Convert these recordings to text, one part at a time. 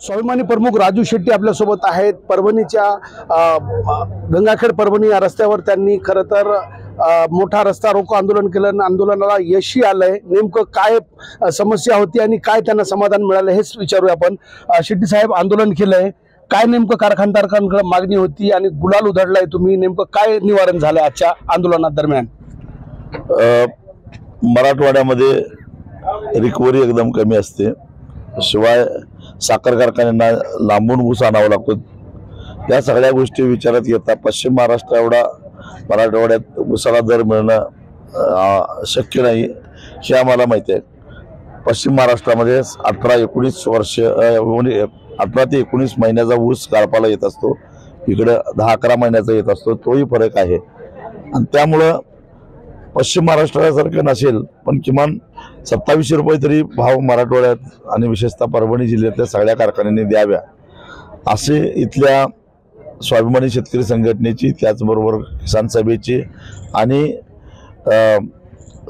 स्वाभिमानी प्रमुख राजू शेट्टी आपल्यासोबत आहेत। परभणीच्या गंगाखेड परभणी या रस्त्यावर त्यांनी खरं तर मोठा रस्ता रोको आंदोलन केलं। आंदोलनाला यशही आलंय। नेमकं काय समस्या होती आणि काय त्यांना समाधान मिळालं हेच विचारूया आपण। शेट्टी साहेब, आंदोलन केलंय, काय नेमकं कारखानदारांकडे मागणी होती आणि गुलाल उधळलाय तुम्ही, नेमकं काय निवारण झालं आजच्या आंदोलनादरम्यान? मराठवाड्यामध्ये रिकव्हरी एकदम कमी असते, शिवाय साखर कारखान्यांना लांबून ऊस आणावा लागतो। या सगळ्या गोष्टी विचारात घेता पश्चिम महाराष्ट्र एवढा मराठवाड्यात ऊसाला दर मिळणं शक्य नाही हे आम्हाला माहिती आहे। पश्चिम महाराष्ट्रामध्ये 18-19 वर्ष 18 ते 19 महिन्याचा ऊस गाळपाला येत असतो, इकडे 10-11 महिन्याचा येत असतो, तोही फरक आहे। आणि त्यामुळं पश्चिम महाराष्ट्रासारखं नसेल पण किमान 2700 रुपये तरी भाव मराठवाड्यात आणि विशेषतः परभणी जिल्ह्यातल्या सगळ्या कारखान्यांनी द्याव्या असे इथल्या स्वाभिमानी शेतकरी संघटनेची, त्याचबरोबर किसान सभेची आणि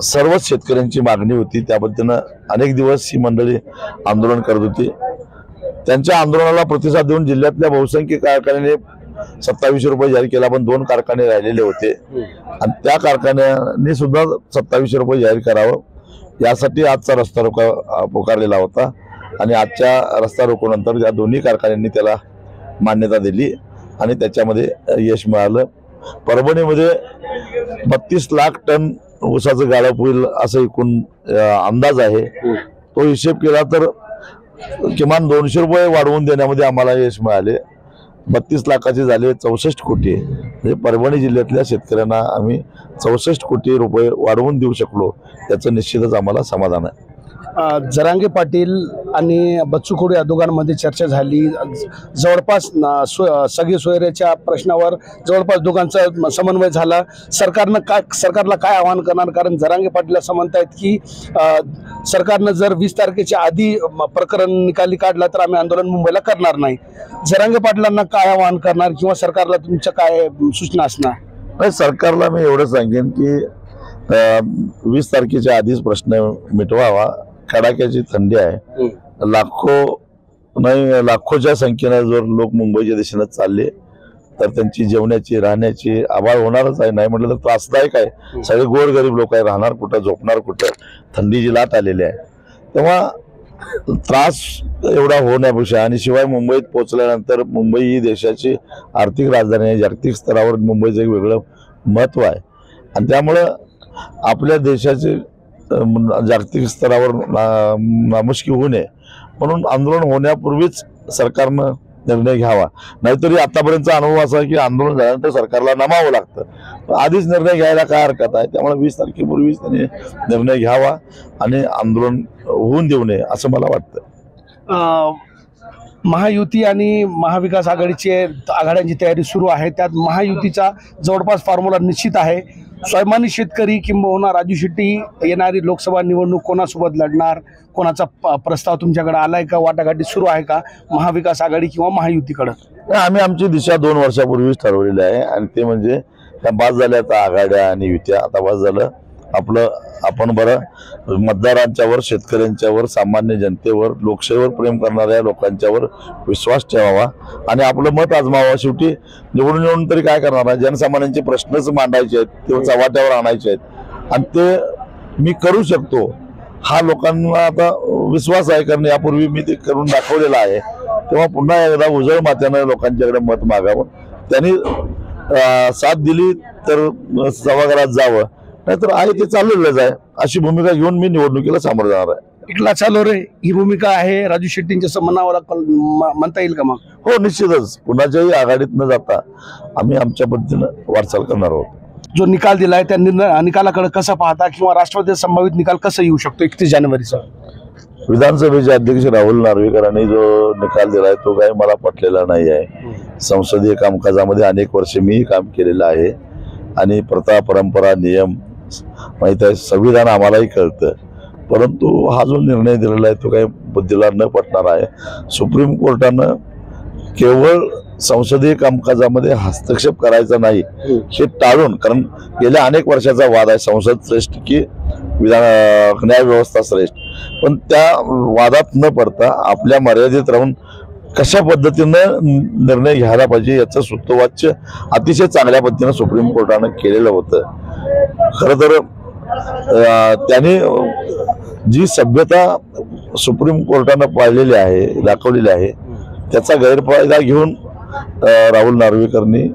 सर्वच शेतकऱ्यांची मागणी होती। त्या पद्धतीनं अनेक दिवस ही मंडळी आंदोलन करत होती। त्यांच्या आंदोलनाला प्रतिसाद देऊन जिल्ह्यातल्या बहुसंख्य कारखान्याने 2700 रुपये जाहीर केला, पण 2 कारखाने राहिलेले होते आणि त्या कारखान्यांनी सुद्धा 2700 रुपये जाहीर करावं यासाठी आजचा रस्ता रोको पुकारलेला होता। आणि आजच्या रस्ता रोकोनंतर या दोन्ही कारखान्यांनी त्याला मान्यता दिली आणि त्याच्यामध्ये यश मिळालं। परभणीमध्ये 32 लाख टन ऊसाचं गाळप होईल असं एकूण अंदाज आहे। तो हिशेब केला तर किमान 200 रुपये वाढवून देण्यामध्ये आम्हाला यश मिळाले। 32 लाखाचे झाले 64 कोटी, म्हणजे परभणी जिल्ह्यातल्या शेतकऱ्यांना आम्ही 64 कोटी रुपये वाढवून देऊ शकलो, त्याचं निश्चितच आम्हाला समाधान आहे। जरांगे पाटील आणि बच्चू कडू या दोघांमध्ये चर्चा झाली। जवळपास सगळी सोयऱ्याच्या प्रश्नावर जवळपास दोघांचा समन्वय झाला। सरकारला काय आवाहन करणार? कारण जरांगे पाटील असं म्हणतायत की सरकारनं जर 20 तारखेच्या आधी प्रकरण निकाली काढला तर आम्ही आंदोलन मुंबईला करणार नाही। जरांगे पाटलांना काय आवाहन करणार किंवा सरकारला तुमच्या काय सूचना असणार? सरकारला मी एवढं सांगेन की 20 तारखेच्या आधीच प्रश्न मिटवावा। कडाक्याची थंडी आहे, लाखोच्या संख्येने जर लोक मुंबईच्या दिशेने चालले तर त्यांची जेवणाची राहण्याची आभाळ होणारच आहे। नाही म्हटलं तर त्रासदायक आहे। सगळे गोरगरीब लोक आहे, राहणार कुठं, झोपणार कुठं, थंडीची लाट आलेली आहे। तेव्हा त्रास एवढा होण्यापेक्षा आणि शिवाय मुंबईत पोहोचल्यानंतर मुंबई ही देशाची आर्थिक राजधानी आहे, जागतिक स्तरावर मुंबईचं एक वेगळं महत्त्व आहे आणि त्यामुळं आपल्या देशाचे जागतिक स्तरावर नामुष्की होऊ नये म्हणून आंदोलन होण्यापूर्वीच सरकारनं निर्णय घ्यावा। नाहीतरी आतापर्यंतचा अनुभव असा की आंदोलन झाल्यानंतर सरकारला नमावं लागतं, आधीच निर्णय घ्यायला काय हरकत आहे? त्यामुळे 20 तारखेपूर्वीच त्यांनी निर्णय घ्यावा आणि आंदोलन होऊन देऊ नये असं मला वाटतं। महायुती आणि महाविकास आघाड्यांची तयारी सुरू आहे। त्यात महायुतीचा जवळपास फॉर्म्युला निश्चित आहे। स्वाभिमानी शेतकरी किंबहुना राजू शेट्टी येणारी लोकसभा निवडणूक कोणासोबत लढणार, कोणाचा प्रस्ताव तुमच्याकडे आलाय का? वाटाघाटी सुरू आहे का महाविकास आघाडी किंवा महायुतीकडे? आम्ही आमची दिशा 2 वर्षापूर्वीच ठरवलेली आहे आणि ते म्हणजे त्या बाद झाल्या आता आघाड्या आणि युत्या। आता बाद झालं आपलं, आपण बरं मतदारांच्यावर, शेतकऱ्यांच्यावर, सामान्य जनतेवर, लोकशाहीवर प्रेम करणाऱ्या लोकांच्यावर विश्वास ठेवावा आणि आपलं मत आजमावा। शेवटी निवडून येऊन तरी काय करणार आहे? जनसामान्यांचे प्रश्नच मांडायचे आहेत, ते चव्हाट्यावर आणायचे आहेत आणि ते मी करू शकतो हा लोकांना आता विश्वास आहे, कारण यापूर्वी मी ते करून दाखवलेलं आहे। तेव्हा पुन्हा एकदा उजळ माथ्यानं लोकांच्याकडे मत मागावं, त्यांनी साथ दिली तर सभागृहात जावं, नाहीतर आहे ते चाललेलंच आहे अशी भूमिका घेऊन मी निवडणुकीला सामोरं जाणार आहे। एकला चालो रे ही भूमिका आहे राजू शेट्टींच्या मनावर म्हणता येईल का? मग हो, निश्चितच पुण्याच्याही आघाडीत न जाता आम्ही आमच्या पद्धतीनं वाटचाल करणार आहोत। जो निकाल दिलाय त्या निकालाकडे कसं पाहता किंवा राष्ट्रवादी संभावित निकाल कसा येऊ शकतो 31 जानेवारीचा? विधानसभेचे अध्यक्ष राहुल नार्वेकरांनी जो निकाल दिलाय तो काही मला पटलेला नाही आहे। संसदीय कामकाजामध्ये अनेक वर्षे मीही काम केलेलं आहे आणि प्रथा, परंपरा, नियम माहीत आहे, संविधान आम्हालाही कळतं, परंतु हा जो निर्णय दिलेला आहे तो काही बुद्धीला न पटणार आहे। सुप्रीम कोर्टानं केवळ संसदीय कामकाजामध्ये हस्तक्षेप करायचा नाही हे टाळून, कारण गेल्या अनेक वर्षाचा वाद आहे संसद श्रेष्ठ की न्याय व्यवस्था श्रेष्ठ, पण त्या वादात न पडता आपल्या मर्यादित राहून कशा पद्धतीनं निर्णय घ्यायला पाहिजे याचं सूत्रवाच्य अतिशय चांगल्या पद्धतीनं सुप्रीम कोर्टानं केलेलं होतं. खरं तर त्याने जी सभ्यता सुप्रीम कोर्टानं पाळलेली आहे, दाखवलेली आहे, त्याचा गैरफायदा घेऊन राहुल नार्वेकरनी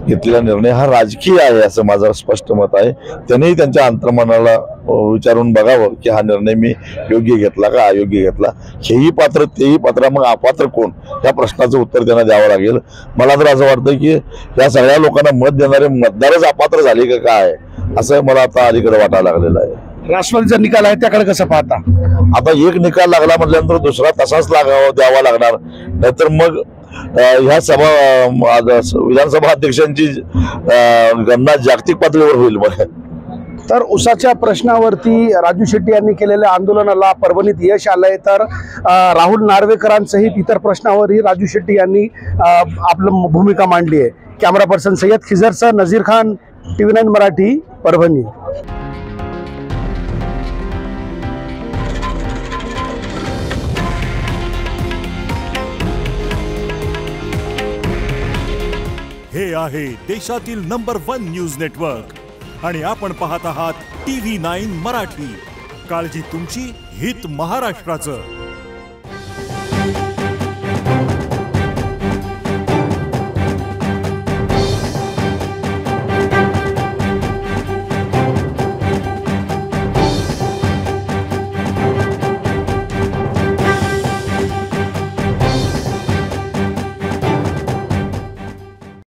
घेतलेला निर्णय हा राजकीय आहे असं माझं स्पष्ट मत आहे. त्यांनीही त्यांच्या अंतर्मनाला विचारून बघावं की हा निर्णय मी योग्य घेतला का अयोग्य घेतला. हेही पात्र तेही पात्र, मग अपात्र कोण, या प्रश्नाचं उत्तर त्यांना द्यावं लागेल. मला तर असं वाटतं की या सगळ्या लोकांना मत देणारे मतदारच अपात्र झाले का काय, असं मला आता अलीकडे वाटायला लागलेलं आहे. राष्ट्रवादीचा निकाल आहे त्याकडे कसं पाहता? आता एक निकाल लागला म्हटल्यानंतर दुसरा तसाच द्यावा लागणार, नाहीतर मग ह्या विधानसभा अध्यक्षांची गणना जागतिक पातळीवर होईल. मग तर उसाच्या प्रश्नावरती राजू शेट्टी यांनी केलेल्या आंदोलनाला परभणीत यश आलंय, तर राहुल नार्वेकरांसहित इतर प्रश्नावरही राजू शेट्टी यांनी आपलं भूमिका मांडली आहे. कॅमेरा पर्सन सय्यद खिजरसह नजीर खान, TV9 मराठी, परभणी. हे आहे देशातील नंबर 1 न्यूज नेटवर्क आणि आपण पाहत आहात TV9 मराठी. काळजी तुमची, हित महाराष्ट्राचं.